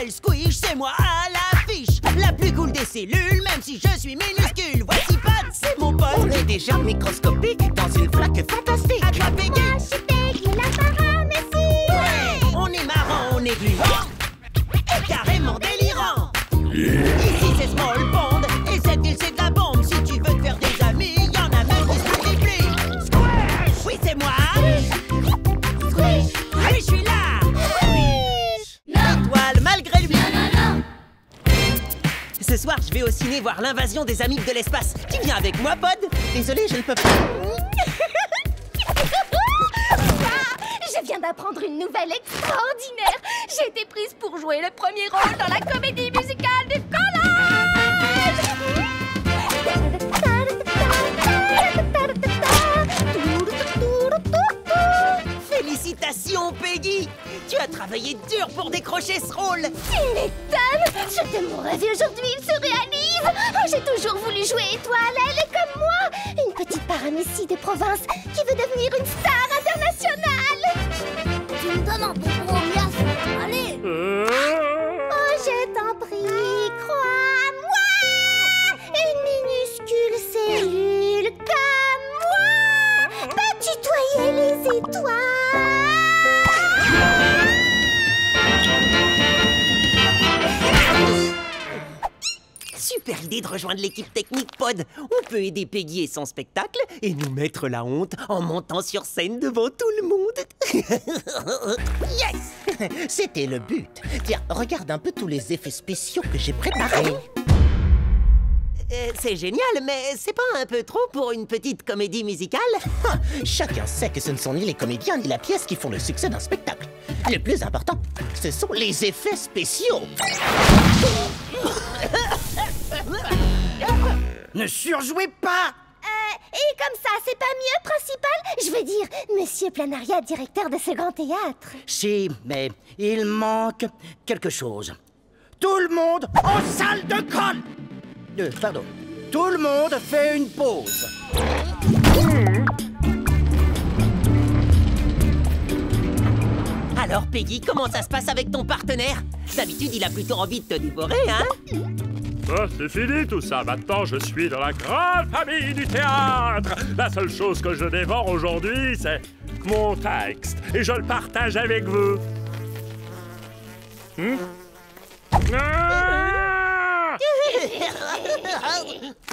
m'appelle Squish, c'est moi à l'affiche. La plus cool des cellules, même si je suis minuscule. Voici Pat, c'est mon pote. On est déjà microscopique dans une flaque fantastique. À toi, Peggy. Moi, je suis Peggy, la paramécie. Ouais. On est marrant, on est gluant et carrément délirant. Ici c'est Small Pond et cette ville c'est de la bombe. Si tu veux te faire des amis, y'en a même qui se multiplient. Squish! Oui, c'est moi. Squish. Oui, je suis là. Étoile malgré lui. Ce soir, je vais au ciné voir l'invasion des amigos de l'espace. Tu viens avec moi, Pod? Désolé, je ne peux pas. Je viens d'apprendre une nouvelle extraordinaire. J'ai été prise pour jouer le premier rôle dans la comédie musicale du collège. Félicitations, Peggy. Tu as travaillé dur pour décrocher ce rôle. Tu m'étonnes. C'était mon rêve et aujourd'hui il se réalise. Oh, j'ai toujours voulu jouer Étoile. Elle est comme moi. Une petite paramécie des provinces qui veut devenir une star internationale. Tu me donnes un bonbon au miaf. Allez. Oh, je t'en prie, crois-moi. Une minuscule cellule comme moi peut tutoyer les étoiles. Super idée de rejoindre l'équipe technique Pod. On peut aider Peggy et son spectacle et nous mettre la honte en montant sur scène devant tout le monde. Yes! C'était le but. Tiens, regarde un peu tous les effets spéciaux que j'ai préparés. C'est génial, mais c'est pas un peu trop pour une petite comédie musicale? Chacun sait que ce ne sont ni les comédiens ni la pièce qui font le succès d'un spectacle. Le plus important, ce sont les effets spéciaux. Ne surjouez pas! Et comme ça, c'est pas mieux, principal? Je veux dire, Monsieur Planaria, directeur de ce grand théâtre. Si, mais il manque quelque chose. Tout le monde en salle de colle! Pardon. Tout le monde fait une pause. Alors, Peggy, comment ça se passe avec ton partenaire? D'habitude, il a plutôt envie de te dévorer, hein? Ah, c'est fini tout ça. Maintenant, je suis dans la grande famille du théâtre. La seule chose que je dévore aujourd'hui, c'est mon texte. Et je le partage avec vous.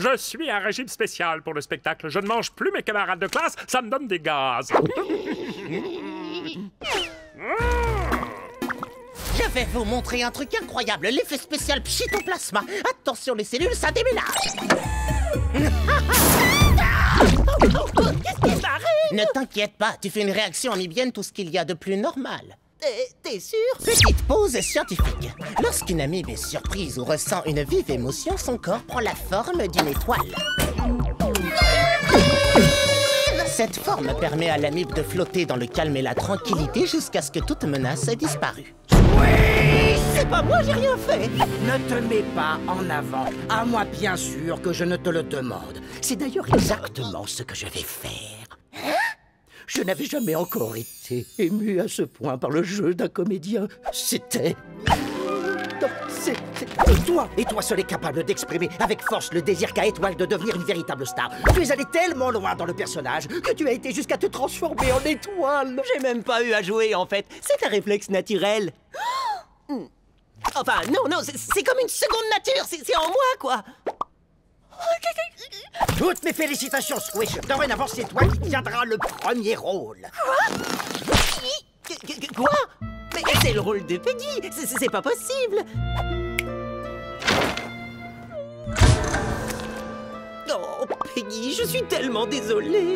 Je suis à régime spécial pour le spectacle. Je ne mange plus mes camarades de classe. Ça me donne des gaz. Je vais vous montrer un truc incroyable, l'effet spécial Pchitoplasma. Attention les cellules, ça déménage. Qu'est-ce qui t'arrive? Ne t'inquiète pas, tu fais une réaction amibienne, tout ce qu'il y a de plus normal. T'es sûr? Petite pause scientifique. Lorsqu'une amibe est surprise ou ressent une vive émotion, son corps prend la forme d'une étoile. Cette forme permet à l'amibe de flotter dans le calme et la tranquillité jusqu'à ce que toute menace ait disparu. Oui! C'est pas moi, j'ai rien fait! Ne te mets pas en avant, à moi bien sûr que je ne te le demande. C'est d'ailleurs exactement ce que je vais faire. Je n'avais jamais encore été ému à ce point par le jeu d'un comédien. C'était... Non, c'est... Et toi seul est capable d'exprimer avec force le désir qu'a Étoile de devenir une véritable star. Tu es allé tellement loin dans le personnage que tu as été jusqu'à te transformer en étoile. J'ai même pas eu à jouer, en fait. C'est un réflexe naturel. Enfin, non, c'est comme une seconde nature. C'est en moi, quoi. Toutes mes félicitations, Squish. Dorénavant, c'est toi qui tiendras le premier rôle. Quoi? Mais c'est le rôle de Peggy. C'est pas possible. Oh, Peggy, je suis tellement désolée.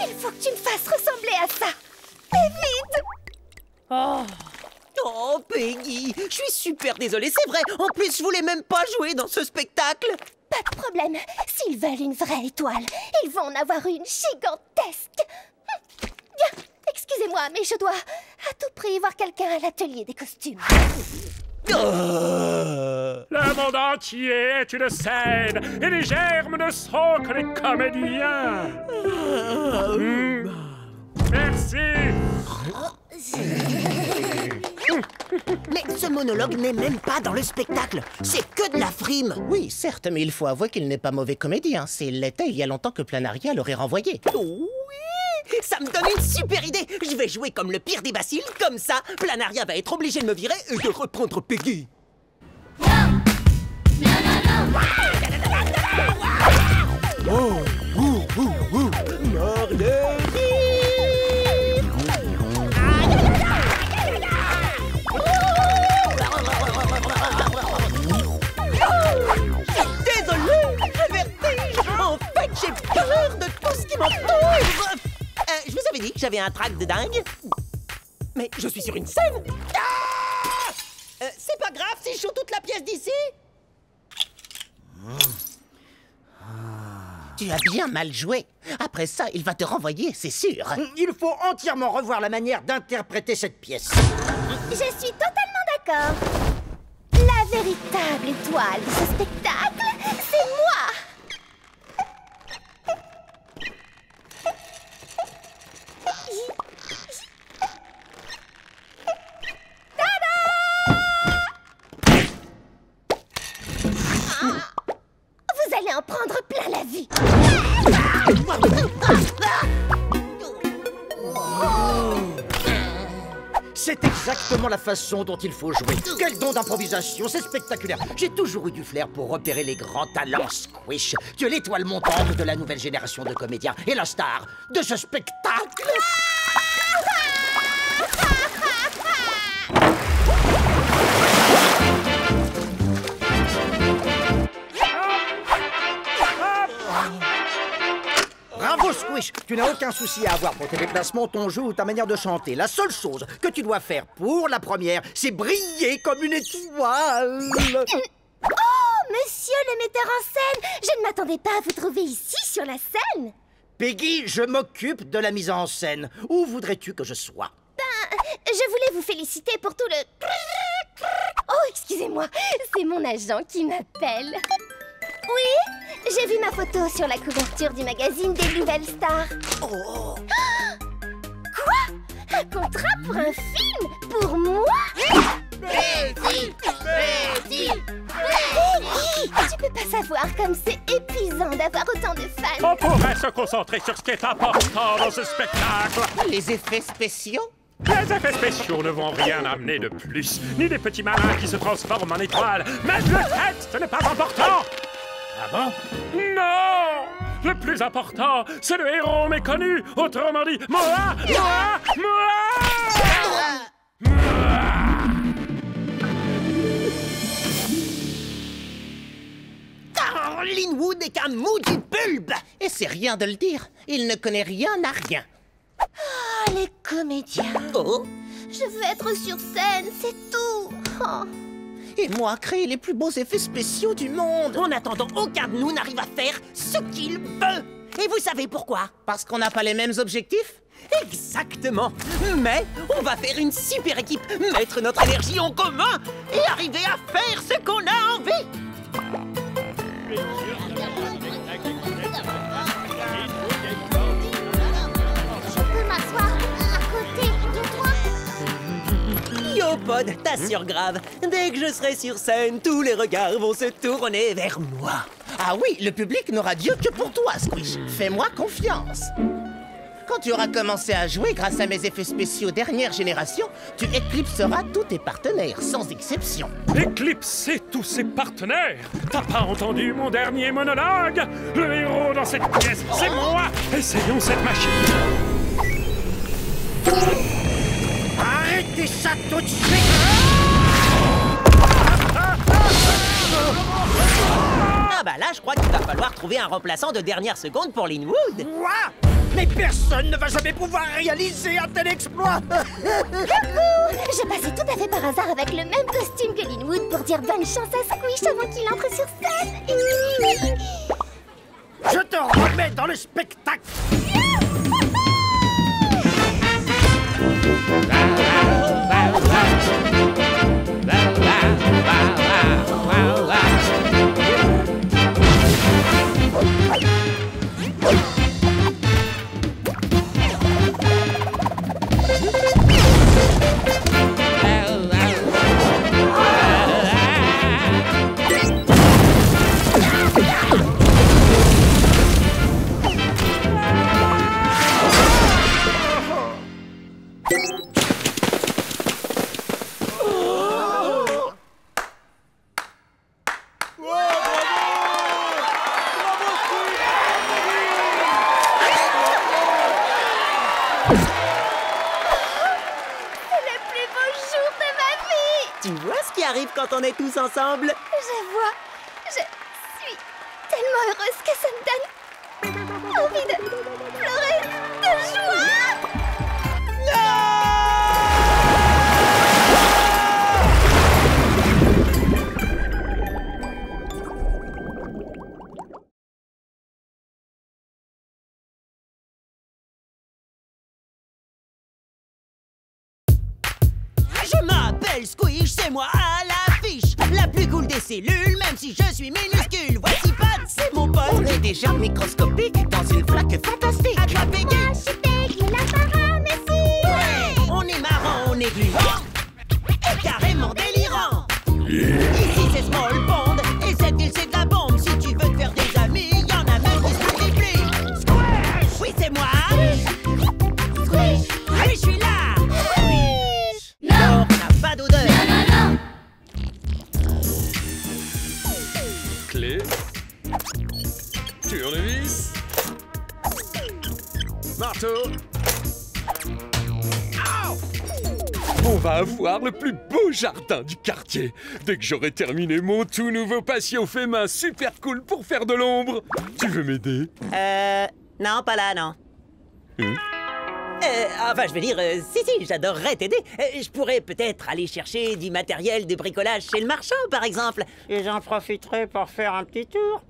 Il faut que tu me fasses ressembler à ça. Et vite. Oh, Peggy, je suis super désolée, c'est vrai. En plus, je voulais même pas jouer dans ce spectacle. Pas de problème. S'ils veulent une vraie étoile, ils vont en avoir une gigantesque. Bien, excusez-moi, mais je dois à tout prix voir quelqu'un à l'atelier des costumes. Le monde entier est une scène et les germes ne sont que les comédiens. Merci. Mais ce monologue n'est même pas dans le spectacle. C'est que de la frime. Oui, certes, mais il faut avouer qu'il n'est pas mauvais comédien. S'il l'était, il y a longtemps que Planaria l'aurait renvoyé. Oui, ça me donne une super idée. Je vais jouer comme le pire des bacilles. Comme ça, Planaria va être obligé de me virer et de reprendre Peggy. J'ai peur de tout ce qui m'entoure. Je vous avais dit que j'avais un trac de dingue. Mais je suis sur une scène. C'est pas grave si je joue toute la pièce d'ici. Tu as bien mal joué. Après ça, il va te renvoyer, c'est sûr. Il faut entièrement revoir la manière d'interpréter cette pièce. Je suis totalement d'accord. La véritable étoile de ce spectacle, c'est moi. Vous allez en prendre plein la vue. C'est exactement la façon dont il faut jouer. Quel don d'improvisation, c'est spectaculaire. J'ai toujours eu du flair pour repérer les grands talents, Squish. Tu es l'étoile montante de la nouvelle génération de comédiens et la star de ce spectacle. Bravo, Squish! Tu n'as aucun souci à avoir pour tes déplacements, ton jeu ou ta manière de chanter. La seule chose que tu dois faire pour la première, c'est briller comme une étoile. Oh, monsieur le metteur en scène, je ne m'attendais pas à vous trouver ici, sur la scène. Peggy, je m'occupe de la mise en scène. Où voudrais-tu que je sois? Je voulais vous féliciter pour tout le... Oh, excusez-moi, c'est mon agent qui m'appelle. Oui, j'ai vu ma photo sur la couverture du magazine des Nouvelles Stars. Oh. Quoi? Un contrat pour un film? Pour moi? Betty! Betty! Peggy, tu peux pas savoir comme c'est épuisant d'avoir autant de fans. On pourrait se concentrer sur ce qui est important dans ce spectacle. Les effets spéciaux? Les effets spéciaux ne vont rien amener de plus, ni des petits malins qui se transforment en étoiles. Mais le texte n'est pas important. Ah bon? Non! Le plus important, c'est le héros méconnu. Autrement dit, moi! Oh, Linwood est qu'un maudit bulbe! Et c'est rien de le dire. Il ne connaît rien à rien. Ah, les comédiens. Oh! Je veux être sur scène, c'est tout. Oh. Et moi, créer les plus beaux effets spéciaux du monde. En attendant, aucun de nous n'arrive à faire ce qu'il veut. Et vous savez pourquoi? Parce qu'on n'a pas les mêmes objectifs? Exactement. Mais on va faire une super équipe, mettre notre énergie en commun et arriver à faire ce qu'on a envie. Je peux m'asseoir à côté de toi? Yo, Pod, t'assures grave. Dès que je serai sur scène, tous les regards vont se tourner vers moi. Ah oui, le public n'aura Dieu que pour toi, Squish. Fais-moi confiance. Quand tu auras commencé à jouer grâce à mes effets spéciaux dernière génération, tu éclipseras tous tes partenaires, sans exception. Éclipser tous ses partenaires? T'as pas entendu mon dernier monologue? Le héros dans cette pièce, c'est moi! Essayons cette machine. Arrêtez ça tout de suite! Ah bah là, je crois qu'il va falloir trouver un remplaçant de dernière seconde pour Linwood. Quoi? Mais personne ne va jamais pouvoir réaliser un tel exploit! Je passais tout à fait par hasard avec le même costume que Linwood pour dire bonne chance à Squish avant qu'il entre sur scène. Je te remets dans le spectacle! arrive quand on est tous ensemble. Je vois. Je suis tellement heureuse que ça me donne envie de pleurer de joie. Je m'appelle Squish, c'est moi à l'affiche. La plus cool des cellules, même si je suis minuscule. Voici Pat, c'est mon pote. On est déjà microscopique dans une flaque fantastique. À toi, Peggy. Moi, je suis Peggy, la paramécie. Ouais. On est marrant, on est gluant et carrément délirant. Ici c'est Small Pond et cette ville c'est de la bombe. Si tu veux te faire des amis, y'en a même qui se multiplient. Squish. Oui, c'est moi. Squish. Oui, je suis là. Non. On n'a pas d'odeur. Non. Clé. Tournevis. Marteau. On va avoir le plus beau jardin du quartier. Dès que j'aurai terminé mon tout nouveau patio fait main super cool pour faire de l'ombre. Tu veux m'aider? Non, pas là, non. Enfin, je veux dire, si, j'adorerais t'aider. Je pourrais peut-être aller chercher du matériel de bricolage chez le marchand, par exemple. Et j'en profiterai pour faire un petit tour.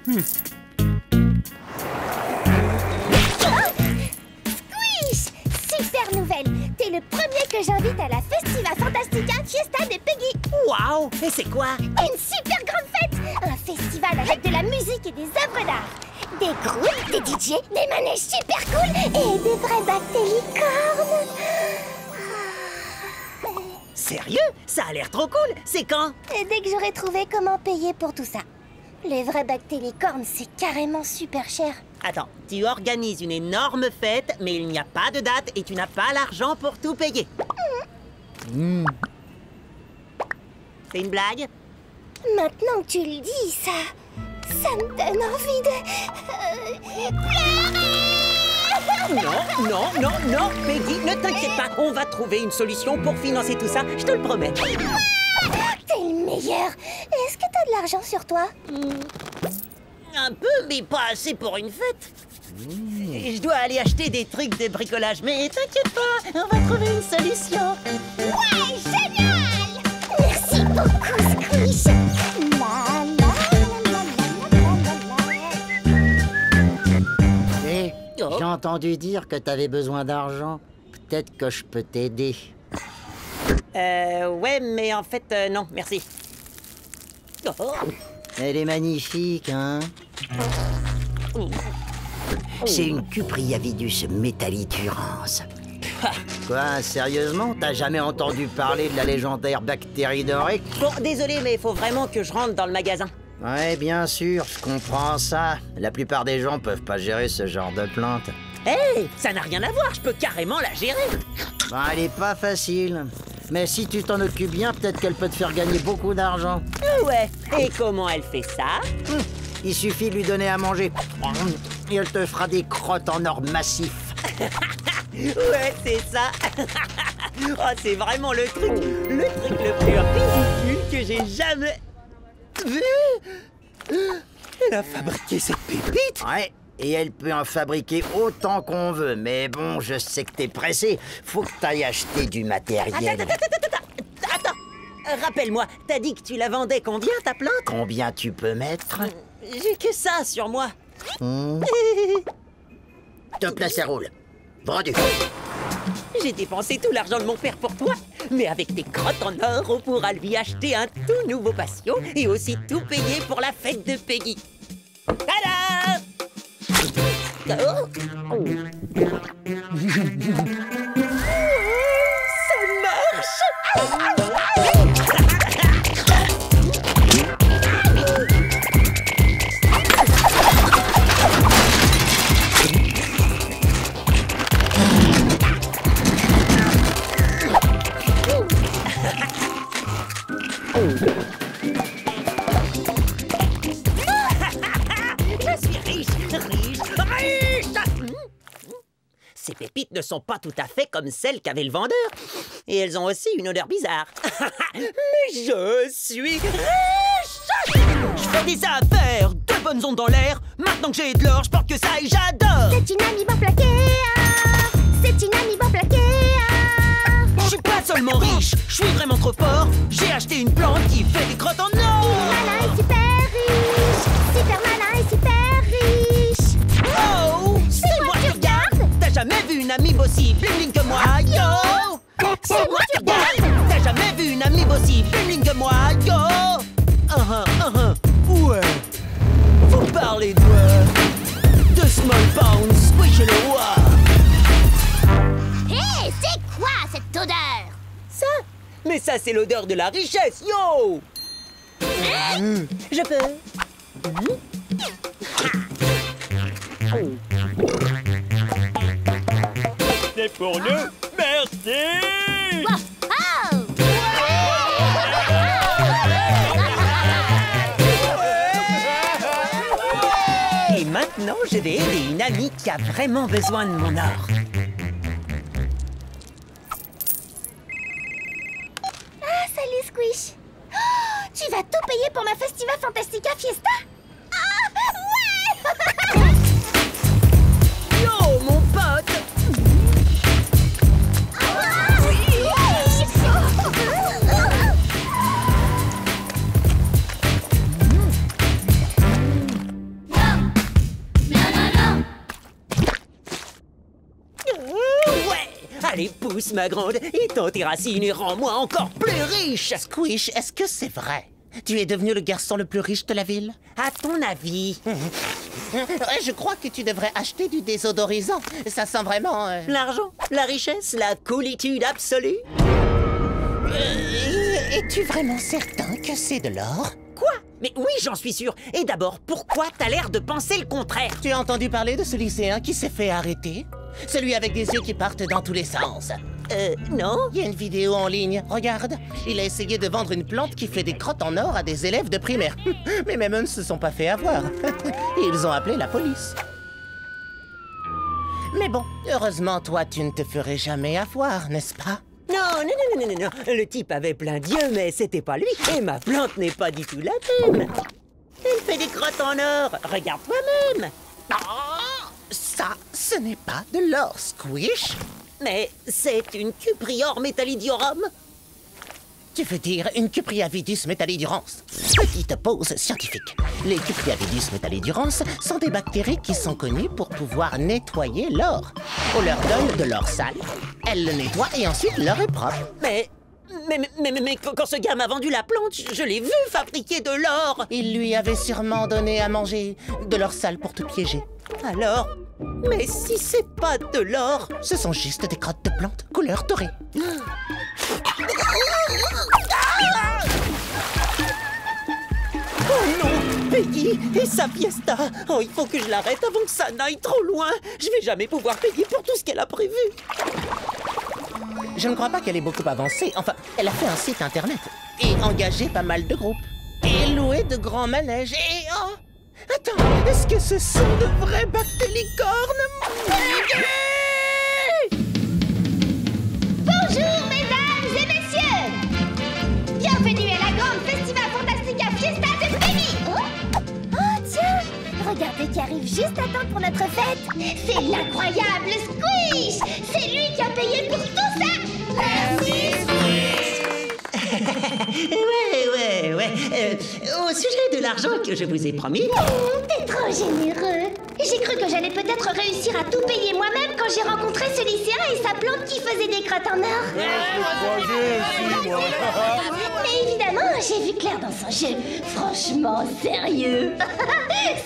Squish. Super nouvelle. T'es le premier que j'invite à la Festiva Fantastica Fiesta de Peggy. Waouh! Et c'est quoi? Une super grande fête. Un festival avec de la musique et des œuvres d'art. Des groupes, des DJ, des manèges super cool et des vrais bactélicornes. Sérieux? Ça a l'air trop cool! C'est quand? Et dès que j'aurai trouvé comment payer pour tout ça. Les vrais bactélicornes, c'est carrément super cher. Attends, tu organises une énorme fête, mais il n'y a pas de date et tu n'as pas l'argent pour tout payer. C'est une blague? Maintenant que tu le dis, ça me donne envie de pleurer. Non, Peggy, ne t'inquiète pas, on va trouver une solution pour financer tout ça, je te le promets. T'es le meilleur. Est-ce que t'as de l'argent sur toi? Un peu, mais pas assez pour une fête. Je dois aller acheter des trucs de bricolage, mais t'inquiète pas, on va trouver une solution. Ouais, génial! Merci beaucoup, Squish. La, la, Hé, j'ai entendu dire que t'avais besoin d'argent. Peut-être que je peux t'aider. Ouais, mais en fait, non, merci. Oh. Elle est magnifique, hein? C'est une Cupriavidus metalliturans. Quoi, sérieusement? T'as jamais entendu parler de la légendaire bactérie dorée? Bon, désolé, mais il faut vraiment que je rentre dans le magasin. Ouais, bien sûr, je comprends ça. La plupart des gens peuvent pas gérer ce genre de plante. Hey, ça n'a rien à voir, je peux carrément la gérer. Bah, elle est pas facile. Mais si tu t'en occupes bien, peut-être qu'elle peut te faire gagner beaucoup d'argent. Ah ouais, et comment elle fait ça? Il suffit de lui donner à manger. Et elle te fera des crottes en or massif. Ouais, c'est ça. Oh, c'est vraiment le truc le plus ridicule que j'ai jamais vu. Elle a fabriqué cette pépite. Ouais, et elle peut en fabriquer autant qu'on veut. Mais bon, je sais que t'es pressé. Faut que t'ailles acheter du matériel. Attends, rappelle-moi, t'as dit que tu la vendais combien, ta plante? Combien tu peux mettre? J'ai que ça sur moi. Top, là, ça roule. Vendu. J'ai dépensé tout l'argent de mon père pour toi. Mais avec tes crottes en or, on pourra lui acheter un tout nouveau patio et aussi tout payer pour la fête de Peggy. Tada! Oh. Ça marche! sont pas tout à fait comme celles qu'avait le vendeur. Et elles ont aussi une odeur bizarre. Mais je suis riche! Je fais des affaires, de bonnes ondes dans l'air. Maintenant que j'ai de l'or, je porte que ça et j'adore. C'est une amiibo plaquée, ah. C'est une amiibo plaquée, ah. Je suis pas seulement riche, je suis vraiment trop fort. J'ai acheté une plante qui fait des grottes en or. Il est malin et super riche. Super malin et super riche. Oh, c'est moi qui regarde. T'as jamais vu une amiibo aussi bling bling que moi, yo. C'est moi qui regarde. T'as jamais vu une amiibo aussi bling bling que moi, yo. Ouais. Vous parlez de Small Pound Squish le roi. Hé, c'est quoi cette odeur? Ça? Mais ça, c'est l'odeur de la richesse, yo. Je peux. C'est pour nous. Merci. Oh. Et maintenant, je vais aider une amie qui a vraiment besoin de mon or. Ah, salut Squish. Oh, tu vas tout payer pour ma Festiva Fantastica Fiesta? Ah, ouais. Yo, mon pote! Allez, pousse, ma grande, et ton tes racines et rends-moi encore plus riche! Squish, est-ce que c'est vrai? Tu es devenu le garçon le plus riche de la ville? À ton avis? Je crois que tu devrais acheter du désodorisant. Ça sent vraiment... L'argent, la richesse, la coolitude absolue? Es-tu vraiment certain que c'est de l'or? Quoi? Mais oui, j'en suis sûr. Et d'abord, pourquoi t'as l'air de penser le contraire? Tu as entendu parler de ce lycéen qui s'est fait arrêter? Celui avec des yeux qui partent dans tous les sens. Non. Il y a une vidéo en ligne, regarde. Il a essayé de vendre une plante qui fait des crottes en or à des élèves de primaire. Mais même eux ne se sont pas fait avoir. Et ils ont appelé la police. Mais bon, heureusement, toi, tu ne te ferais jamais avoir, n'est-ce pas? Non. Le type avait plein d'yeux, mais c'était pas lui. Et ma plante n'est pas du tout la même. Elle fait des crottes en or. Regarde toi-même. Ça, ce n'est pas de l'or, Squish. Mais c'est une cuprior métallidiorum. Tu veux dire une Cupriavidus metallidurans? Petite pause scientifique. Les Cupriavidus metallidurans sont des bactéries qui sont connues pour pouvoir nettoyer l'or. On leur donne de l'or sale, elles le nettoient et ensuite l'or est propre. Mais quand ce gars m'a vendu la plante, je l'ai vu fabriquer de l'or. Il lui avait sûrement donné à manger de l'or sale pour te piéger. Alors, mais si c'est pas de l'or... Ce sont juste des crottes de plantes couleur dorée. Oh non, Peggy et sa fiesta. Oh, il faut que je l'arrête avant que ça n'aille trop loin. Je vais jamais pouvoir payer pour tout ce qu'elle a prévu. Je ne crois pas qu'elle ait beaucoup avancé. Enfin, elle a fait un site internet et engagé pas mal de groupes. Et loué de grands manèges et... Oh! Attends, est-ce que ce sont de vrais bactélicornes? Bonjour, mesdames et messieurs. Bienvenue à la grande Festiva Fantastica Fiesta de Peggy. Oh, tiens, regardez qui arrive juste à temps pour notre fête. C'est l'incroyable Squish. C'est lui qui a payé pour tout ça. Merci, Squish. Ouais. Au sujet de l'argent que je vous ai promis... T'es trop généreux. J'ai cru que j'allais peut-être réussir à tout payer moi-même quand j'ai rencontré ce lycéen et sa plante qui faisait des crottes en or. Mais évidemment, j'ai vu clair dans son jeu. Franchement, sérieux.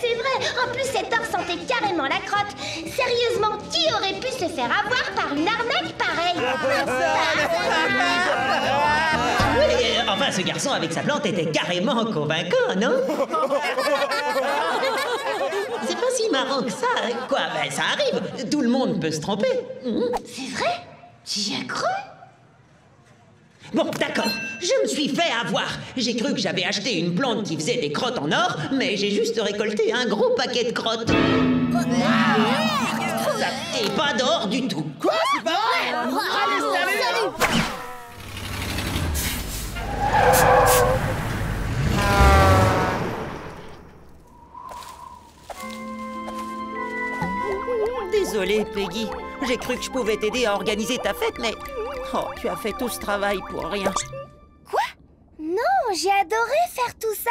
C'est vrai, en plus cet or sentait carrément la crotte. Sérieusement, qui aurait pu se faire avoir par une arnaque pareille? Oui, enfin, ce garçon avec sa plante était carrément convaincant, non? C'est pas si marrant que ça, hein. Quoi, ben ça arrive, tout le monde peut se tromper. C'est vrai? J'y ai cru. Bon, d'accord, je me suis fait avoir. J'ai cru que j'avais acheté une plante qui faisait des crottes en or, mais j'ai juste récolté un gros paquet de crottes. Trop ça. Et pas d'or du tout. Quoi? C'est pas vrai? Allez, salut! Désolée, Peggy. J'ai cru que je pouvais t'aider à organiser ta fête, mais... Oh, tu as fait tout ce travail pour rien. Quoi? Non, j'ai adoré faire tout ça.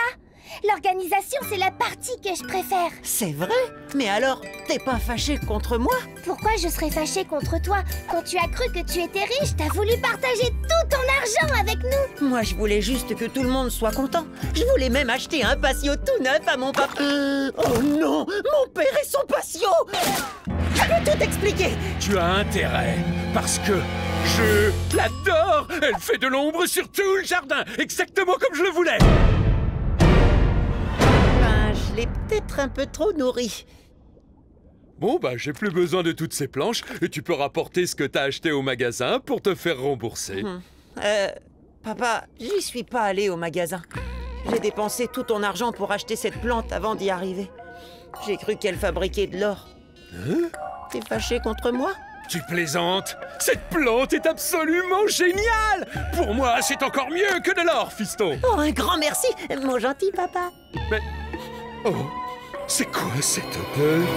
L'organisation, c'est la partie que je préfère. C'est vrai? Mais alors, t'es pas fâché contre moi? Pourquoi je serais fâchée contre toi? Quand tu as cru que tu étais riche, t'as voulu partager tout ton argent avec nous. Moi, je voulais juste que tout le monde soit content. Je voulais même acheter un patio tout neuf à mon papa. Oh non! Mon père et son patio! Je peux tout expliquer! Tu as intérêt, parce que je l'adore. Elle fait de l'ombre sur tout le jardin, exactement comme je le voulais. Ben, je l'ai peut-être un peu trop nourri. Bon, bah, j'ai plus besoin de toutes ces planches et tu peux rapporter ce que t'as acheté au magasin pour te faire rembourser. Papa, j'y suis pas allé au magasin. J'ai dépensé tout ton argent pour acheter cette plante avant d'y arriver. J'ai cru qu'elle fabriquait de l'or. Hein? T'es fâché contre moi? Tu plaisantes? Cette plante est absolument géniale! Pour moi, c'est encore mieux que de l'or, fiston! Oh, un grand merci, mon gentil papa. Mais... Oh, c'est quoi cette odeur?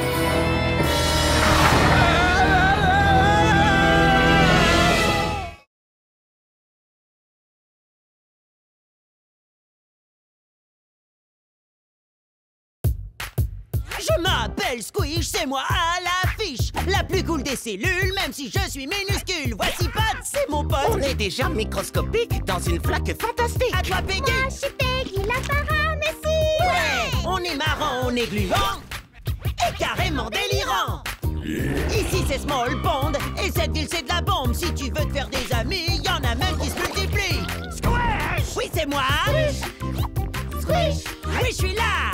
Je m'appelle Squish, c'est moi à l'affiche. La plus cool des cellules, même si je suis minuscule. Voici Pat, c'est mon pote. On est déjà microscopique dans une flaque fantastique. À toi, Peggy. Moi, je suis Peggy, la paramécie. Ouais. On est marrant, on est gluant et carrément délirant. Ici c'est Small Pond et cette ville c'est de la bombe. Si tu veux te faire des amis, y en a même qui se multiplient. Squish! Oui, c'est moi. Squish. Oui, je suis là.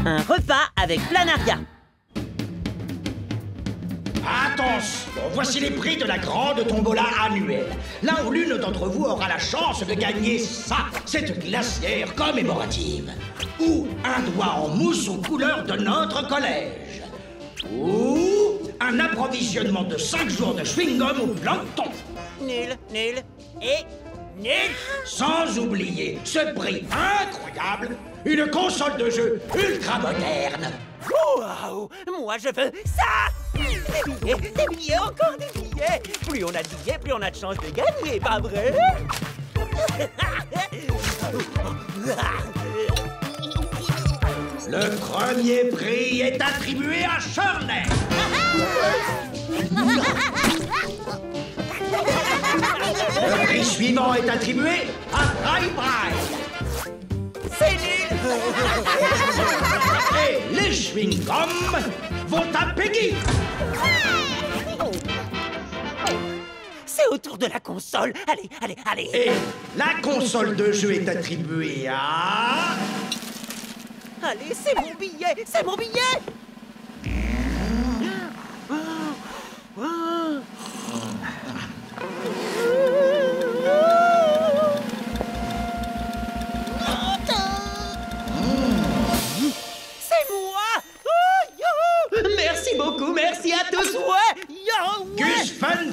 Un repas avec Planaria. Attention, voici les prix de la grande tombola annuelle. Là où l'une d'entre vous aura la chance de gagner ça, cette glacière commémorative. Ou un doigt en mousse aux couleurs de notre collège. Ou un approvisionnement de 5 jours de chewing-gum au plancton. Nul, nul et nul. Sans oublier ce prix incroyable, une console de jeu ultra moderne. Wow! Moi je veux ça! Des billets, encore des billets! Plus on a de billets, plus on a de chances de gagner, pas vrai? Le premier prix est attribué à Shirley. Le prix suivant est attribué à Bri Bri. C'est nul! Et les chewing-gums vont à Peggy. C'est autour de la console. Allez, allez, allez! Et la console de jeu est attribuée à... Allez, c'est mon billet! C'est mon billet! C'est moi! Oh, youhou! Merci beaucoup, merci à tous! Ouais! Yo! Gus Fun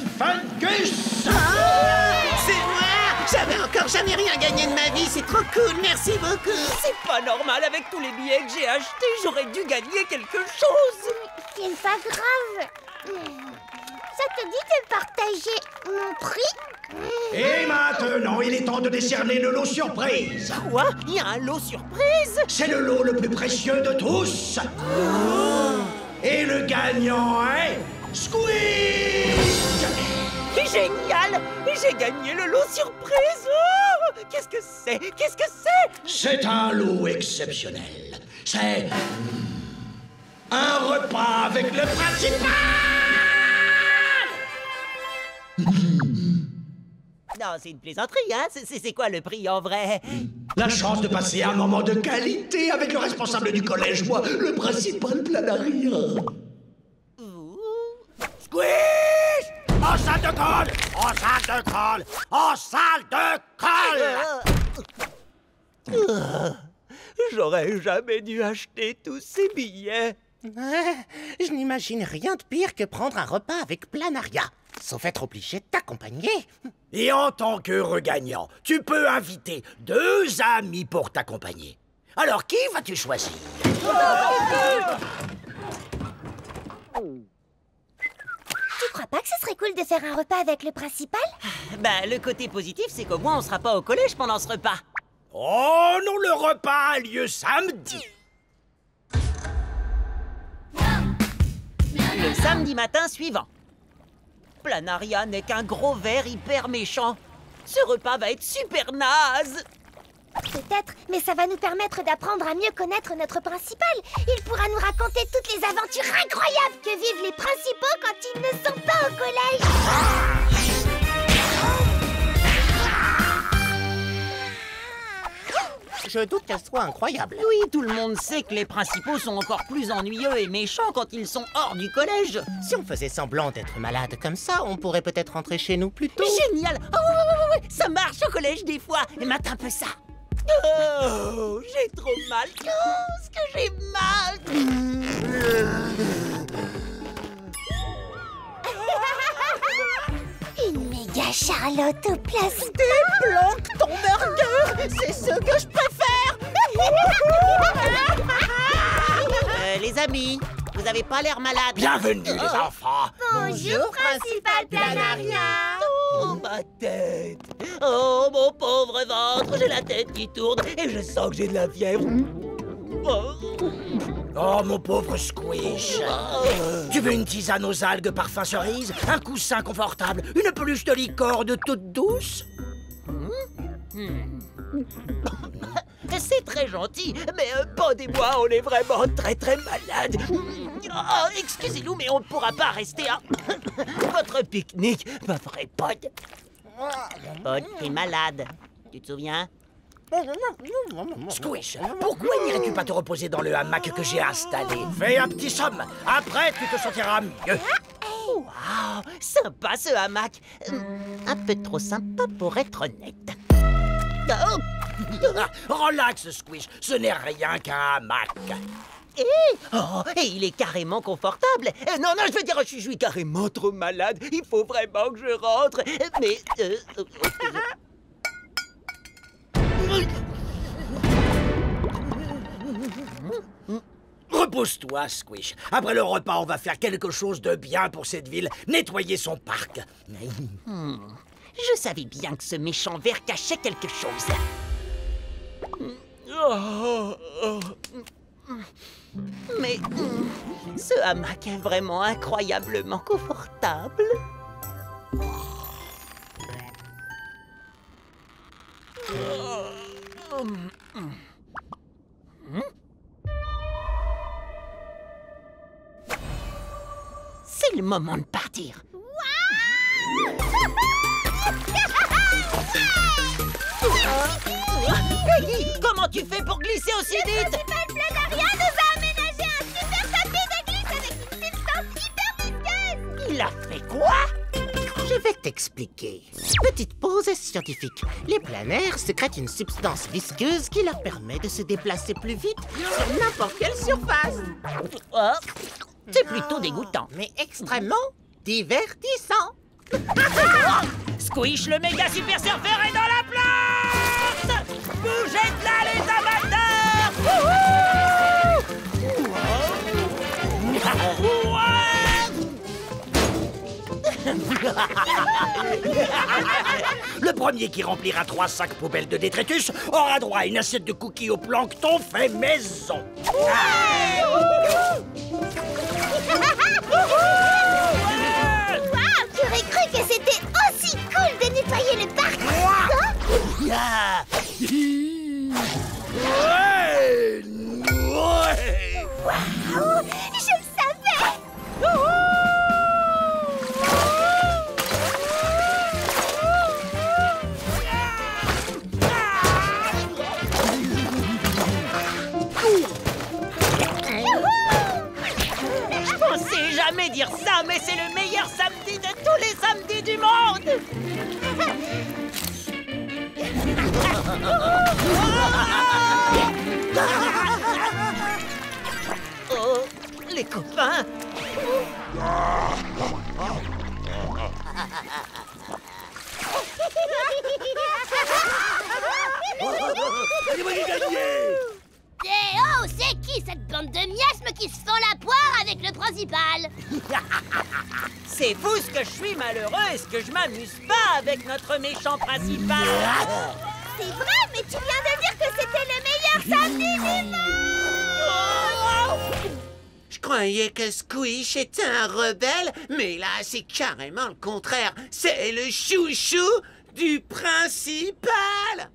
Gus. C'est moi! J'avais encore jamais rien gagné de ma vie, c'est trop cool, merci beaucoup! C'est pas normal, avec tous les billets que j'ai achetés, j'aurais dû gagner quelque chose! C'est pas grave. Ça te dit de partager mon prix? Et maintenant, il est temps de décerner le lot surprise. Quoi? Il y a un lot surprise? C'est le lot le plus précieux de tous. Et le gagnant est... Squeeze! Génial! J'ai gagné le lot surprise! Oh, qu'est-ce que c'est? Qu'est-ce que c'est? C'est un lot exceptionnel. C'est... un repas avec le principal! Non, c'est une plaisanterie, hein? C'est quoi le prix en vrai? La chance de passer un moment de qualité avec le responsable du collège, moi, le principal Planaria. Squish! En salle de colle! En salle de colle! En salle de colle! J'aurais jamais dû acheter tous ces billets. Je n'imagine rien de pire que prendre un repas avec Planaria, sauf être obligé de t'accompagner. Et en tant qu'heureux gagnant, tu peux inviter 2 amis pour t'accompagner. Alors, qui vas-tu choisir? Tu crois pas que ce serait cool de faire un repas avec le principal? Bah, le côté positif, c'est qu'au moins on sera pas au collège pendant ce repas. Oh non, le repas a lieu samedi. Le samedi matin suivant. Planaria n'est qu'un gros ver hyper méchant. Ce repas va être super naze. Peut-être, mais ça va nous permettre d'apprendre à mieux connaître notre principal. Il pourra nous raconter toutes les aventures incroyables que vivent les principaux quand ils ne sont pas au collège. Je doute qu'elle soit incroyable. Oui, tout le monde sait que les principaux sont encore plus ennuyeux et méchants quand ils sont hors du collège. Si on faisait semblant d'être malade comme ça, on pourrait peut-être rentrer chez nous plus tôt. Génial! Oh, ouais, ça marche au collège des fois. Et mate un peu ça. Oh, j'ai trop mal. Oh, ce que j'ai mal. Une méga Charlotte au plastique. Déplanque ton burger, c'est ce que je préfère. Les amis, vous avez pas l'air malade. Bienvenue, les enfants. Bonjour, principal Planaria. Oh, ma tête. Oh, mon pauvre ventre, j'ai la tête qui tourne et je sens que j'ai de la fièvre. Oh. Oh, mon pauvre Squish. Tu veux une tisane aux algues parfum cerise? Un coussin confortable? Une peluche de licorne toute douce? C'est très gentil, mais pendez-moi, on est vraiment très très malade. Oh, excusez-nous, mais on ne pourra pas rester à votre pique-nique, ma vraie Pod. Pod, t'es malade. Tu te souviens? Squish, pourquoi n'irais-tu pas te reposer dans le hamac que j'ai installé? Fais un petit somme. Après, tu te sentiras mieux. Wow, sympa ce hamac. Un peu trop sympa pour être honnête. Oh. Relax, Squish, ce n'est rien qu'un hamac. Et il est carrément confortable. Non, je veux dire, je suis carrément trop malade. Il faut vraiment que je rentre. Mais... Repose-toi, Squish. Après le repas, on va faire quelque chose de bien pour cette ville. Nettoyer son parc. Je savais bien que ce méchant ver cachait quelque chose. Mais ce hamac est vraiment incroyablement confortable. C'est le moment de partir. Peggy, comment tu fais pour glisser aussi vite? Principal Planaria nous a aménagé un super tapis de glisse avec une substance hyper visqueuse. Il a fait quoi? Je vais t'expliquer. Petite pause scientifique. Les planaires sécrètent une substance visqueuse qui leur permet de se déplacer plus vite sur n'importe quelle surface. Oh, c'est plutôt dégoûtant. Mais extrêmement divertissant. Squish, le méga super surfeur est dans la place! Bougez de là, les amateurs! Le premier qui remplira 3 sacs poubelles de détritus aura droit à une assiette de cookies au plancton fait maison. Waouh, tu aurais cru que c'était aussi cool de nettoyer le parc. Waouh, je le savais. Je pensais jamais dire ça, mais c'est le meilleur samedi de tous les samedis du monde! Oh, les copains. Eh oh, c'est qui cette bande de miasmes qui se font la poire avec le principal? C'est fou ce que je suis malheureux et ce que je m'amuse pas avec notre méchant principal. C'est vrai, mais tu viens de dire que c'était le meilleur samedi du monde! Je croyais que Squish était un rebelle, mais là, c'est carrément le contraire. C'est le chouchou du principal.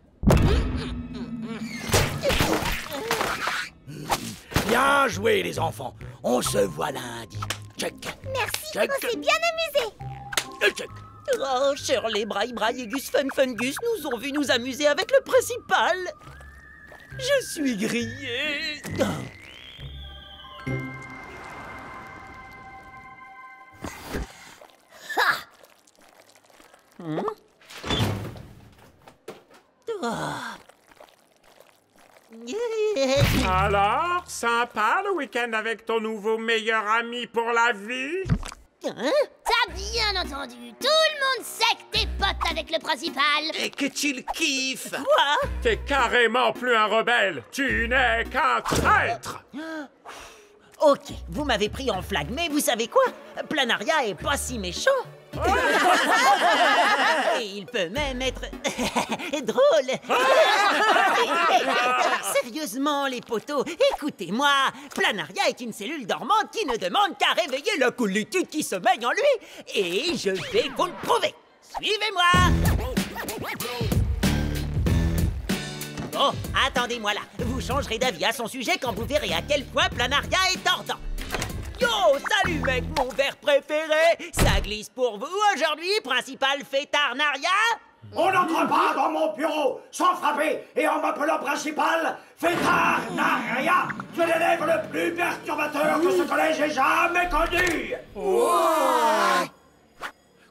Bien joué, les enfants. On se voit lundi. Check. Merci, Check. on s'est bien amusé. Check. Oh, Shirley, Braille, Braille et Gus Fun Fun Gus nous ont vu nous amuser avec le principal. Je suis grillé. Alors, sympa le week-end avec ton nouveau meilleur ami pour la vie? Hein? T'as bien entendu. Tout le monde sait que t'es pote avec le principal. Et que tu le kiffes. Quoi? T'es carrément plus un rebelle. Tu n'es qu'un traître. Ok, vous m'avez pris en flag, mais vous savez quoi? Planaria est pas si méchant. Et il peut même être drôle. Sérieusement, les potos, écoutez-moi. Planaria est une cellule dormante qui ne demande qu'à réveiller la coolitude qui sommeille en lui. Et je vais vous le prouver. Suivez-moi. Bon, attendez-moi là. Vous changerez d'avis à son sujet quand vous verrez à quel point Planaria est tordant. Yo, salut mec, mon verre préféré. Ça glisse pour vous aujourd'hui, principal Fêtarnaria. On n'entre pas dans mon bureau sans frapper et en m'appelant principal Fêtarnaria. Tu es l'élève le plus perturbateur que ce collège ait jamais connu.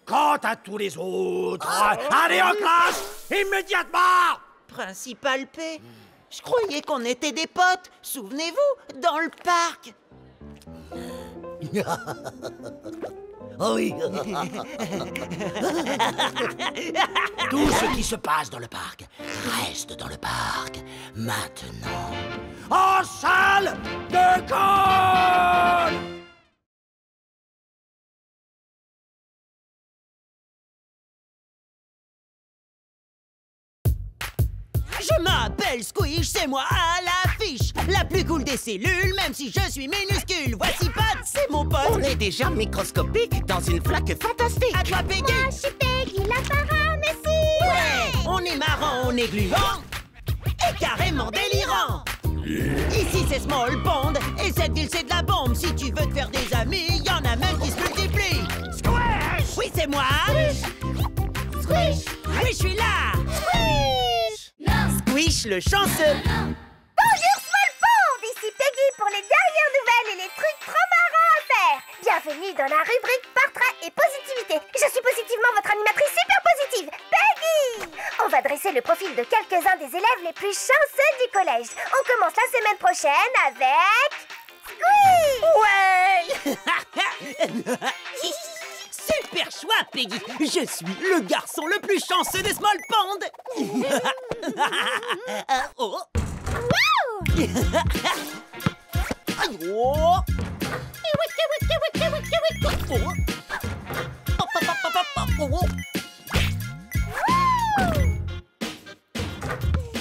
Quant à tous les autres, allez en classe immédiatement. Principal P, je croyais qu'on était des potes. Souvenez-vous, dans le parc. Oh oui. Tout ce qui se passe dans le parc reste dans le parc. Maintenant, en salle de colle. Je m'appelle Squish, c'est moi à l'affiche. La plus cool des cellules, même si je suis minuscule. Voici Pat, c'est mon pote. On est déjà microscopique dans une flaque fantastique. À toi, Peggy. Moi, je suis Peggy, la paramécie. Ouais. On est marrant, on est gluant et carrément délirant. Ici c'est Small Pond et cette ville c'est de la bombe. Si tu veux te faire des amis, y en a même qui se multiplient. Squish. Oui, c'est moi. Squish. Oui, je suis là. Squish le chanceux. Bonjour Small Pond, ici Peggy pour les dernières nouvelles et les trucs trop marrants à faire. Bienvenue dans la rubrique Portrait et Positivité. Je suis positivement votre animatrice super positive, Peggy. On va dresser le profil de quelques-uns des élèves les plus chanceux du collège. On commence la semaine prochaine avec... Squish. Ouais. Super choix, Peggy. Je suis le garçon le plus chanceux des Small Pond. Oh. Oh.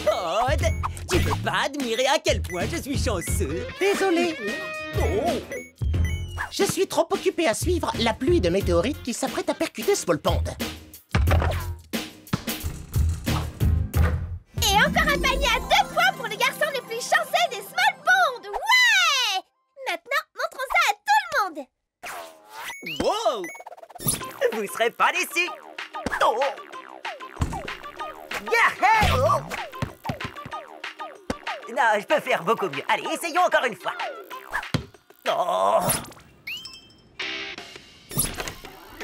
Pod, tu peux pas admirer à quel point je suis chanceux. Désolé. Oh. Je suis trop occupé à suivre la pluie de météorites qui s'apprête à percuter Small Pond. Et encore un panier à 2 points pour les garçons les plus chanceux des Small Pond. Ouais. Maintenant, montrons ça à tout le monde. Wow! Vous serez pas déçus! Oh! Yeah! Oh! Non, je peux faire beaucoup mieux. Allez, essayons encore une fois. Oh!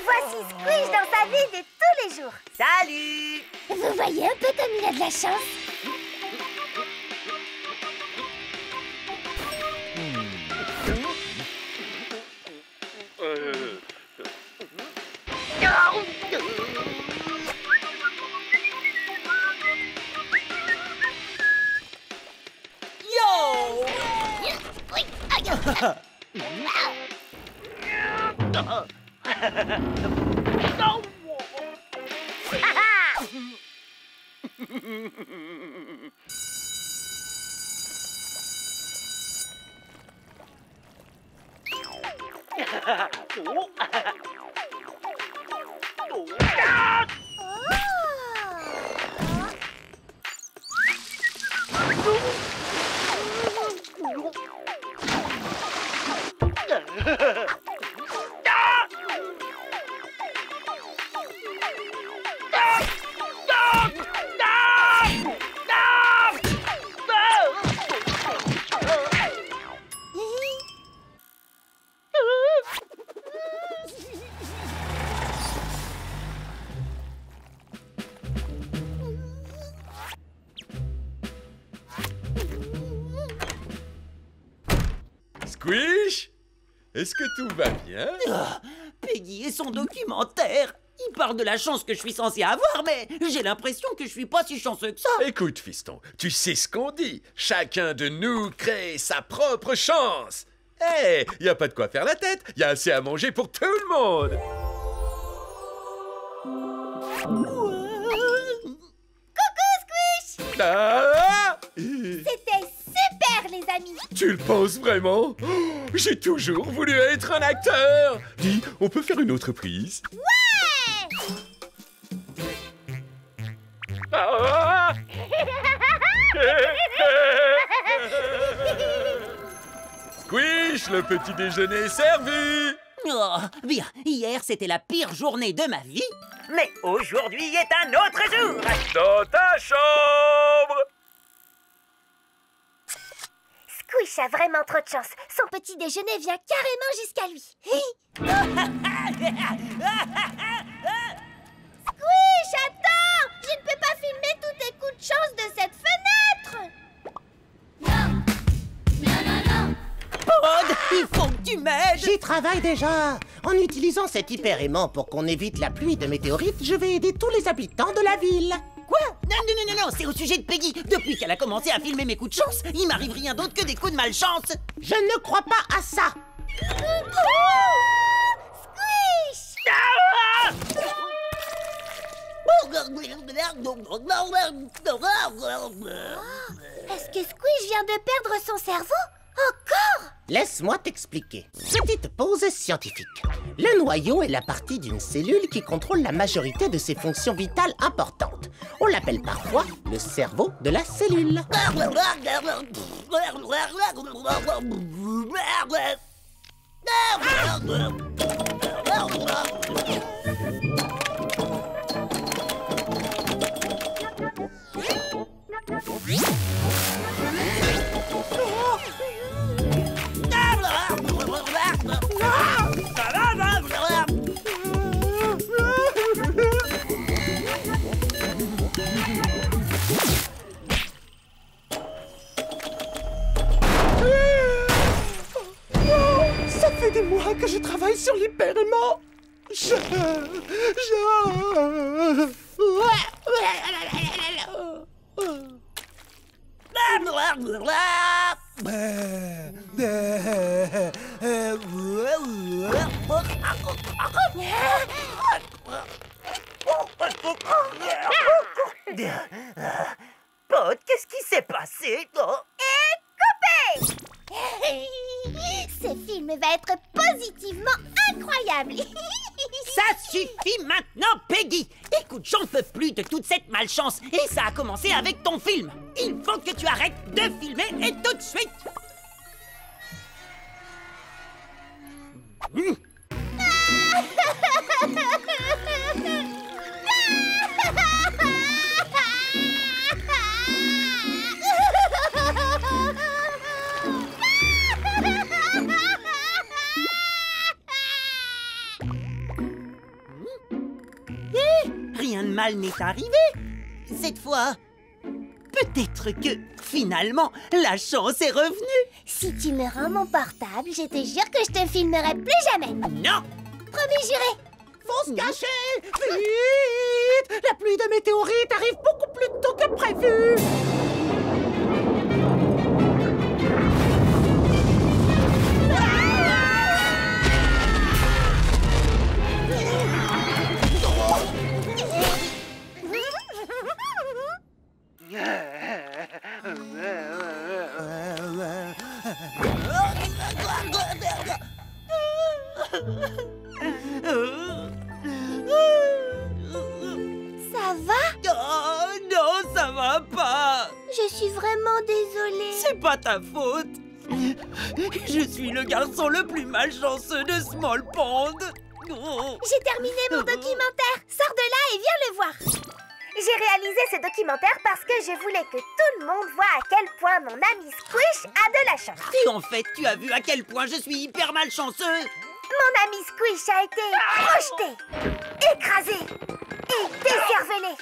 Voici Squish dans sa vie de tous les jours. Salut! Vous voyez un peu comme il a de la chance? Squish, est-ce que tout va bien? Peggy et son documentaire. Il parle de la chance que je suis censé avoir, mais j'ai l'impression que je suis pas si chanceux que ça. Écoute, fiston, tu sais ce qu'on dit. Chacun de nous crée sa propre chance. Hé, y a pas de quoi faire la tête. Y a assez à manger pour tout le monde. Coucou, Squish! Ah! C'était super, les amis! Tu le penses vraiment? Oh, j'ai toujours voulu être un acteur. Dis, on peut faire une autre prise? Ouais! Ah! Squish, le petit déjeuner est servi. Oh, bien, hier c'était la pire journée de ma vie, mais aujourd'hui est un autre jour. Dans ta chambre. Squish a vraiment trop de chance. Son petit déjeuner vient carrément jusqu'à lui. Squish, attends! Je ne peux pas filmer tous tes coups de chance de cette fenêtre! Pod, il faut que tu m'aides. J'y travaille déjà. En utilisant cet hyper-aimant pour qu'on évite la pluie de météorites, je vais aider tous les habitants de la ville. Quoi? Non, c'est au sujet de Peggy. Depuis qu'elle a commencé à filmer mes coups de chance, il m'arrive rien d'autre que des coups de malchance. Je ne crois pas à ça. Squish! Est-ce que Squish vient de perdre son cerveau? Encore? Laisse-moi t'expliquer. Petite pause scientifique. Le noyau est la partie d'une cellule qui contrôle la majorité de ses fonctions vitales importantes. On l'appelle parfois le cerveau de la cellule. Ça fait des mois que je travaille sur l'hyper-aimant. Pod, qu'est-ce qui s'est passé? Et coupé! Ce film va être positivement incroyable! Ça suffit maintenant, Peggy! Écoute, j'en peux plus de toute cette malchance. Et ça a commencé avec ton film. Il faut que tu arrêtes de filmer et tout de suite. Rien de mal n'est arrivé. Cette fois, peut-être que, finalement, la chance est revenue. Si tu me rends mon portable, je te jure que je te filmerai plus jamais! Non! Promis juré! Faut se cacher! Vite! La pluie de météorites arrive beaucoup plus tôt que prévu! va? Oh non, ça va pas. Je suis vraiment désolée. C'est pas ta faute. Je suis le garçon le plus malchanceux de Small Pond. Oh. J'ai terminé mon documentaire. Sors de là et viens le voir. J'ai réalisé ce documentaire parce que je voulais que tout le monde voie à quel point mon ami Squish a de la chance. Et en fait, tu as vu à quel point je suis hyper malchanceux. Mon ami Squish a été projeté, écrasé et décervelé.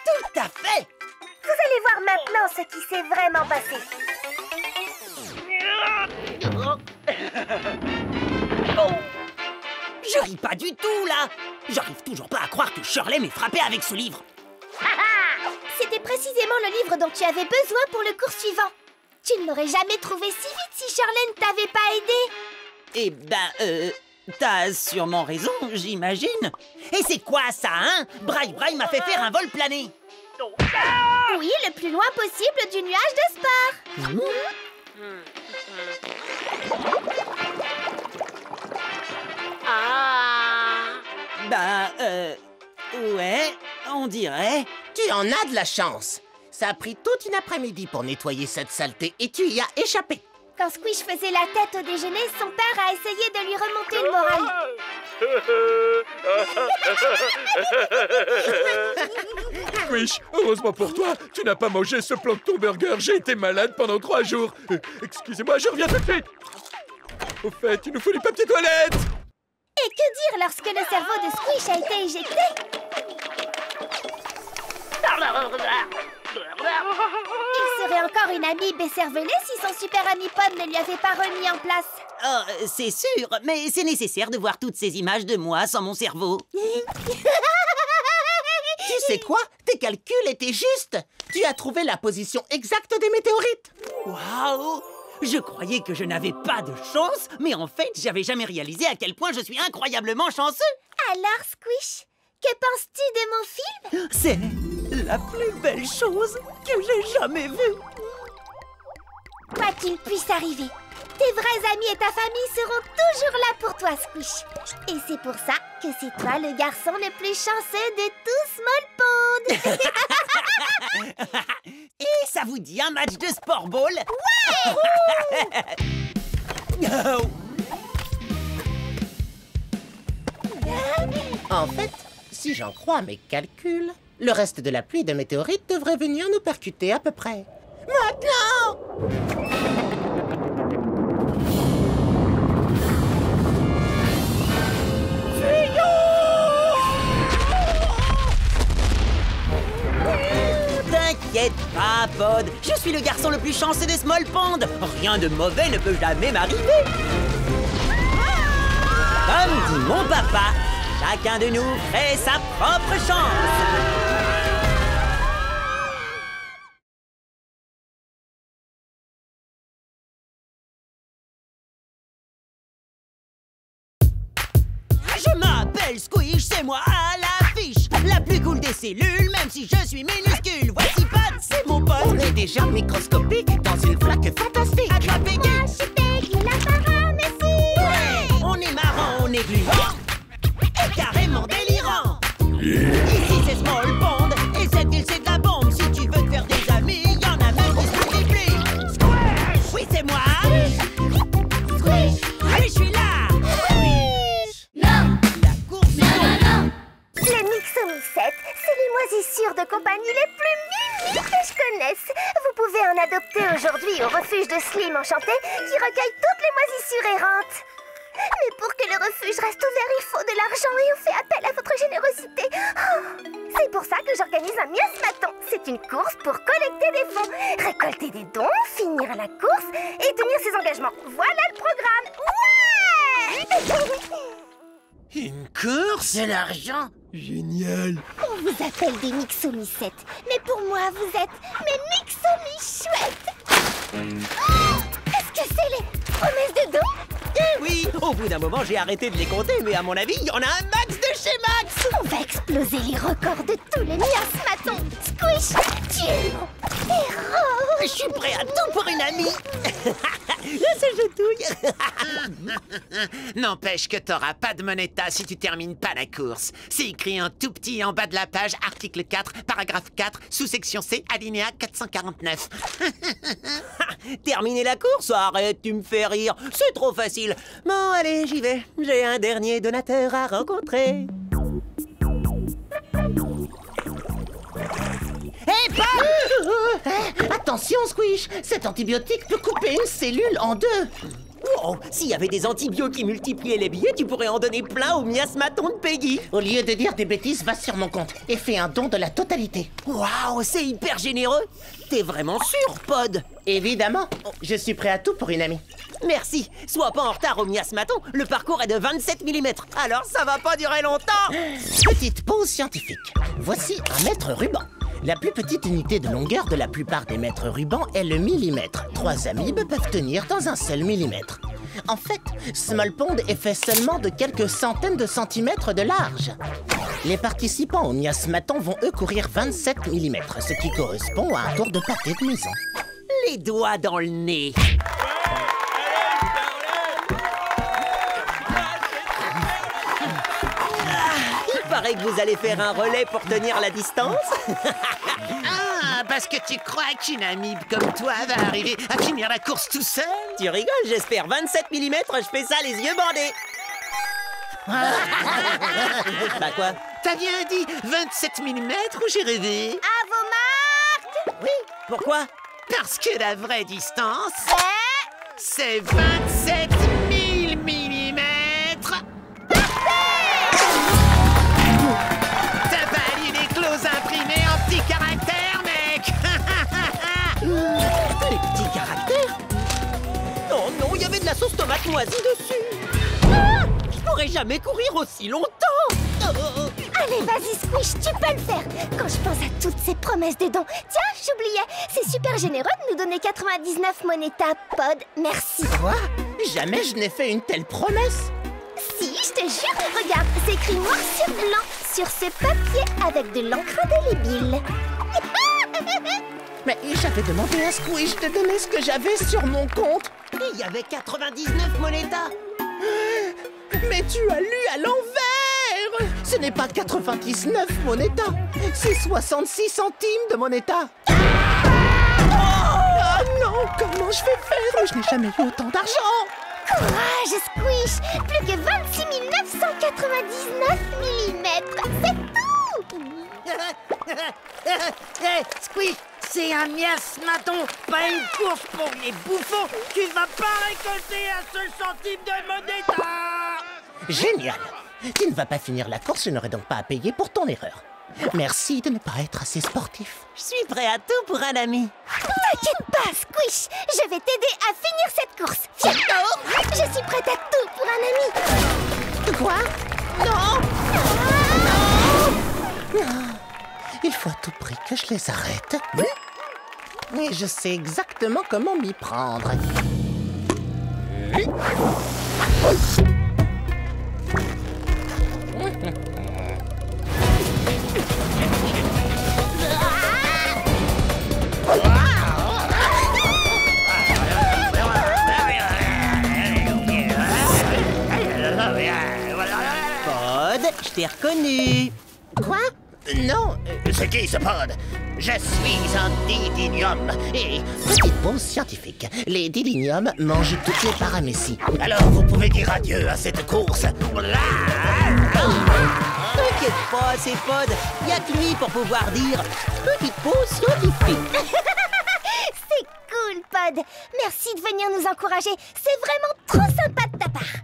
Tout à fait. Vous allez voir maintenant ce qui s'est vraiment passé. Je ris pas du tout, là. J'arrive toujours pas à croire que Shirley m'ait frappé avec ce livre. C'était précisément le livre dont tu avais besoin pour le cours suivant. Tu ne l'aurais jamais trouvé si vite si Shirley ne t'avait pas aidé. Eh ben, t'as sûrement raison, j'imagine. Et c'est quoi ça, hein? Braille m'a fait faire un vol plané. Oui, le plus loin possible du nuage de sport. Ouais, on dirait. Tu en as de la chance. Ça a pris toute une après-midi pour nettoyer cette saleté et tu y as échappé. Quand Squish faisait la tête au déjeuner, son père a essayé de lui remonter le moral. Squish, heureusement pour toi, tu n'as pas mangé ce plancton burger. J'ai été malade pendant 3 jours. Excusez-moi, je reviens tout de suite. Au fait, il nous faut des papiers toilettes. Et que dire lorsque le cerveau de Squish a été éjecté? Il serait encore une amie écervelée si son super ami Pod ne lui avait pas remis en place. Oh, c'est sûr, mais c'est nécessaire de voir toutes ces images de moi sans mon cerveau. Tu sais quoi? Tes calculs étaient justes. Tu as trouvé la position exacte des météorites. Waouh! Je croyais que je n'avais pas de chance, mais en fait, j'avais jamais réalisé à quel point je suis incroyablement chanceux. Alors, Squish, que penses-tu de mon film? C'est la plus belle chose que j'ai jamais vue. Quoi qu'il puisse arriver, tes vrais amis et ta famille seront toujours là pour toi, Squish. Et c'est pour ça que c'est toi le garçon le plus chanceux de tout Small Pond. Et ça vous dit un match de sport ball? Ouais! En fait, si j'en crois mes calculs, le reste de la pluie de météorites devrait venir nous percuter à peu près. Maintenant! T'inquiète pas, Pod. Je suis le garçon le plus chanceux des Small Pond. Rien de mauvais ne peut jamais m'arriver. Comme dit mon papa, chacun de nous fait sa propre chance. Je m'appelle Squish, c'est moi à l'affiche. La plus cool des cellules, même si je suis minuscule. Voici Pod, c'est mon pote. On est déjà microscopique dans une flaque fantastique. Attrapez Moi, je suis Peggy, la paramécie. Ouais. On est marrant, on est gluant et carrément délirant. Ici c'est Small Pond et cette ville c'est de la bombe. Si tu veux te faire des amis, y'en a même qui se multiplient. Squish! Oui, c'est moi. Squish. Oui, je suis là. Non. La course non. Les Mixomycetes, c'est les moisissures de compagnie les plus mimiques que je connaisse. Vous pouvez en adopter aujourd'hui au refuge de Slim Enchanté qui recueille toutes les moisissures errantes. Mais pour que le refuge reste ouvert, il faut de l'argent et on fait appel à votre générosité. Oh, c'est pour ça que j'organise un miasmaton. C'est une course pour collecter des fonds, récolter des dons, finir la course et tenir ses engagements. Voilà le programme. Ouais. Une course? De l'argent? Génial. On vous appelle des Mixomycetes, mais pour moi, vous êtes mes Mixomi-chouettes. Oh, est-ce que c'est les promesses de dons? Eh oui, au bout d'un moment j'ai arrêté de les compter, mais à mon avis, il y en a un max de chez Max. On va exploser les records de tous les miasmatons. Squish, tu es mon héros. Je suis prêt à tout pour une amie. Ça chatouille. N'empêche que t'auras pas de moneta si tu termines pas la course. C'est écrit en tout petit en bas de la page, article 4, paragraphe 4, sous-section C, alinéa 449. Terminer la course? Arrête, tu me fais rire. C'est trop facile. Bon, allez, j'y vais. J'ai un dernier donateur à rencontrer. Hé, Bob! Attention, Squish! Cet antibiotique peut couper une cellule en deux. Oh, s'il y avait des antibiotiques qui multipliaient les billets, tu pourrais en donner plein au miasmaton de Peggy. Au lieu de dire des bêtises, va sur mon compte et fais un don de la totalité. Waouh, c'est hyper généreux. T'es vraiment sûr, Pod? Évidemment, je suis prêt à tout pour une amie. Merci. Sois pas en retard au miasmaton. Le parcours est de 27 mm. Alors ça va pas durer longtemps. Petite pause scientifique. Voici un mètre ruban. La plus petite unité de longueur de la plupart des mètres rubans est le millimètre. 3 amibes peuvent tenir dans un seul millimètre. En fait, Small Pond est fait seulement de quelques centaines de centimètres de large. Les participants au miasmaton vont eux courir 27 mm, ce qui correspond à un tour de pâté de maison. Les doigts dans le nez. Il paraît que vous allez faire un relais pour tenir la distance. Ah, parce que tu crois qu'une amibe comme toi va arriver à finir la course tout seul? Tu rigoles, j'espère. 27 mm, je fais ça les yeux bandés. Bah quoi? T'as bien dit 27 mm ou j'ai rêvé? À vos marques! Oui, pourquoi? Parce que la vraie distance, c'est 27 000 millimètres. T'as pas lu les clauses imprimées en petits caractères, mec? Les petits caractères? Oh non, il y avait de la sauce tomate moisie dessus. Ah, je pourrais jamais courir aussi longtemps. Allez, vas-y, Squish, tu peux le faire. Quand je pense à toutes ces promesses de dons. Tiens, j'oubliais, c'est super généreux de nous donner 99 monétas, Pod. Merci. Quoi? Jamais je n'ai fait une telle promesse. Si, je te jure, regarde, c'est écrit noir sur blanc sur ce papier avec de l'encre indélébile. Mais j'avais demandé à Squish de donner ce que j'avais sur mon compte. Il y avait 99 monétas. Mais tu as lu à l'envers! Ce n'est pas 99 monétas, c'est 66 centimes de monétas. Ah non, comment je vais faire? Je n'ai jamais eu autant d'argent. Courage, Squish! Plus que 26 999 millimètres, c'est tout! Hé, Squish, c'est un miasmaton, pas une course pour les bouffons. Tu vas pas récolter un seul centime de moneta. Génial! Tu ne vas pas finir la course, je n'aurai donc pas à payer pour ton erreur. Merci de ne pas être assez sportif. Je suis prêt à tout pour un ami. T'inquiète pas, Squish! Je vais t'aider à finir cette course. Bientôt! Je suis prête à tout pour un ami. Quoi? Non! Non! Il faut à tout prix que je les arrête. Et je sais exactement comment m'y prendre. Pod, je t'ai reconnu. Quoi? Non, C'est qui ce pod? je suis un didinium. Et petite pause scientifique, les didiniums mangent toutes les paramécies. Alors vous pouvez dire adieu à cette course. T'inquiète pas, c'est Pod. Y a que lui pour pouvoir dire petite pause scientifique. C'est cool, Pod. Merci de venir nous encourager. C'est vraiment trop sympa de ta part.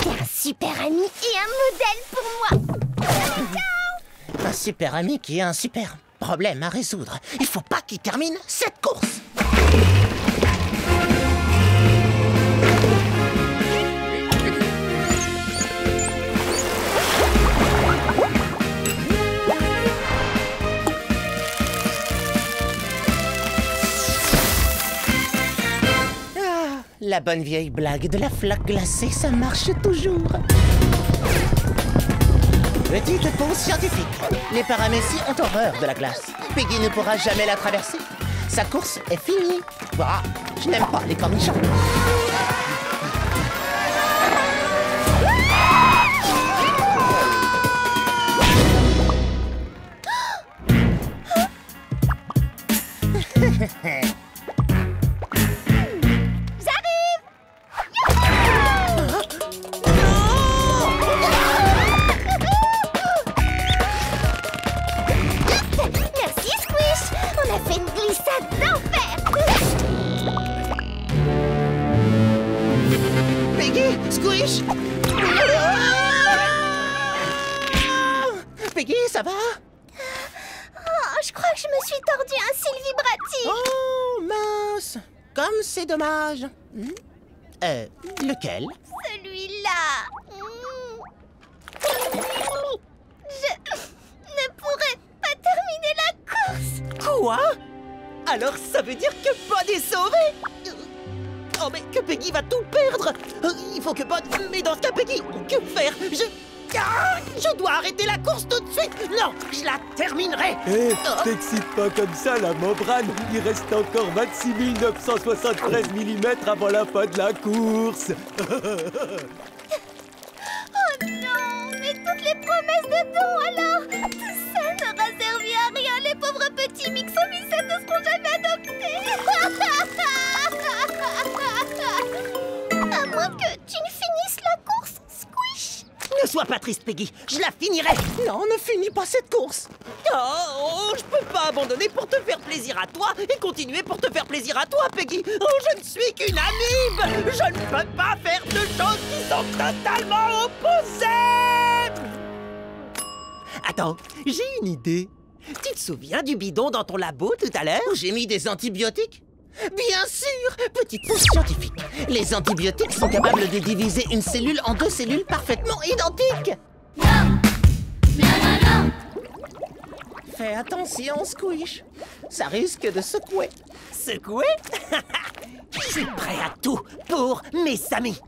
T'es un super ami et un modèle pour moi. Ciao! Un super ami qui a un super problème à résoudre. Il faut pas qu'il termine cette course. Ah, la bonne vieille blague de la flaque glacée, ça marche toujours. Petite pause scientifique. Les paramécies ont horreur de la glace. Peggy ne pourra jamais la traverser. Sa course est finie. Ah, je n'aime pas les cornichons. Peggy, ça va? Oh, je crois que je me suis tordu un cil vibratif. Oh, mince. Comme c'est dommage. Lequel? Celui-là. Je ne pourrais pas terminer la course. Quoi? Alors ça veut dire que Pod est sauvé? Oh mais que Peggy va tout perdre! Il faut que Pod... Mais dans ce cas, Peggy, que faire? Je dois arrêter la course tout de suite! Non, je la terminerai! T'excites pas comme ça, la membrane. Il reste encore 26 973 mm avant la fin de la course. Oh non, mais toutes les promesses de Don alors! Tout ça n'aura servi à rien, les pauvres petits Mixomicètes ne seront jamais adoptés! À moins que tu ne finisses la course, Squish! Ne sois pas triste, Peggy, je la finirai! Non, ne finis pas cette course. Oh, je peux pas abandonner pour te faire plaisir à toi et continuer pour te faire plaisir à toi, Peggy! Oh, je ne suis qu'une amibe! Je ne peux pas faire deux choses qui sont totalement opposées! Attends, j'ai une idée. Tu te souviens du bidon dans ton labo tout à l'heure? Où j'ai mis des antibiotiques? Bien sûr! Petite pause scientifique. Les antibiotiques sont capables de diviser une cellule en deux cellules parfaitement identiques. Non! Fais attention, Squish. Ça risque de secouer. Secouer? Je suis prêt à tout pour mes amis.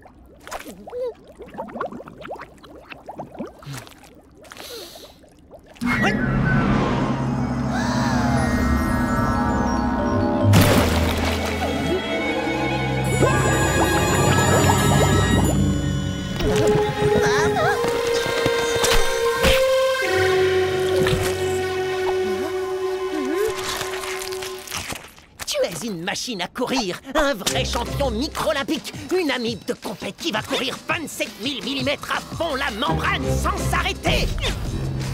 Ouais. Tu es une machine à courir, un vrai champion micro-olympique, une amibe de compète qui va courir 27 000 mm à fond la membrane sans s'arrêter.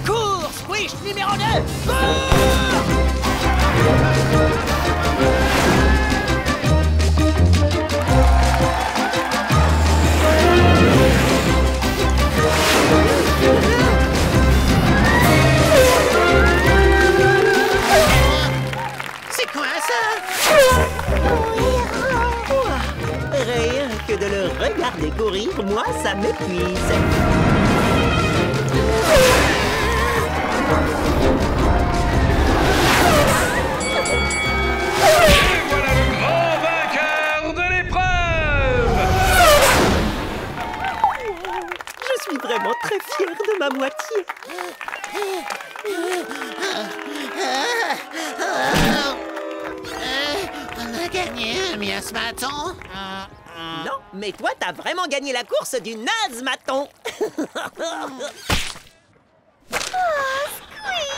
Cours, Squish numéro 2, cours! C'est quoi ça? Rien que de le regarder courir, moi, ça m'épuise. Voilà le grand vainqueur de l'épreuve! Je suis vraiment très fière de ma moitié. On a gagné un miasmaton? Non, mais toi, t'as vraiment gagné la course du naze-maton.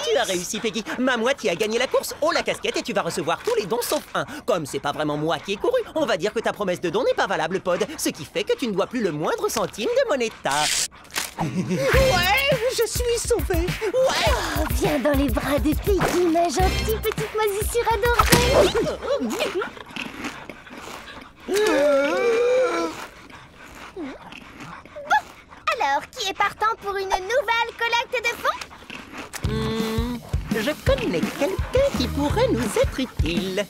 Tu as réussi, Peggy. Ma moitié a gagné la course, haut la casquette, et tu vas recevoir tous les dons sauf un. Comme c'est pas vraiment moi qui ai couru, on va dire que ta promesse de don n'est pas valable, Pod. Ce qui fait que tu ne dois plus le moindre centime de mon état. Ouais, je suis sauvé. Ouais. Oh, viens dans les bras de Peggy, ma gentille petite moisissure adorée. Bon, alors, qui est partant pour une nouvelle collecte de fonds? Je connais quelqu'un qui pourrait nous être utile.